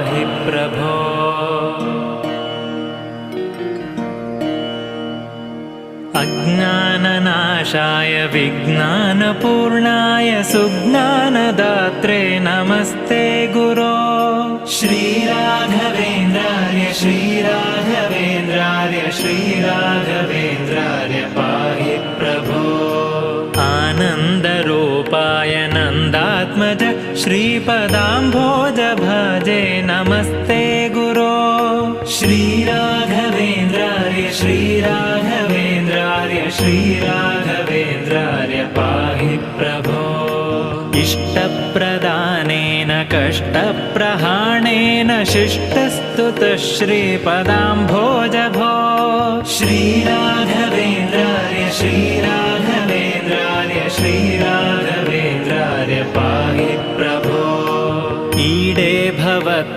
हि प्रभो अज्ञाननाशाय विज्ञानपूर्णाय सुज्ञानदात्रे नमस्ते गुरो श्रीराघवेन्द्रार्य श्रीराघवेन्द्रार्य श्रीराघवेन्द्रार्य पाहि प्रभो आनन्दरूपाय नन्दात्मज श्रीपदाम्भोज भजे नमस्ते गुरो श्रीराघवेन्द्रार्य श्रीराघवेन्द्रार्य श्रीराघवेन्द्रार्य पाहि प्रभो इष्टप्रदानेन कष्टप्रहाणेन शिष्टस्तुतः श्रीपदाम्भोज भो श्रीराघवेन्द्रार्य श्रीराघवेन्द्रार्य श्रीराघवेन्द्रार्य पाहि प्रभो ईडे भवत्पा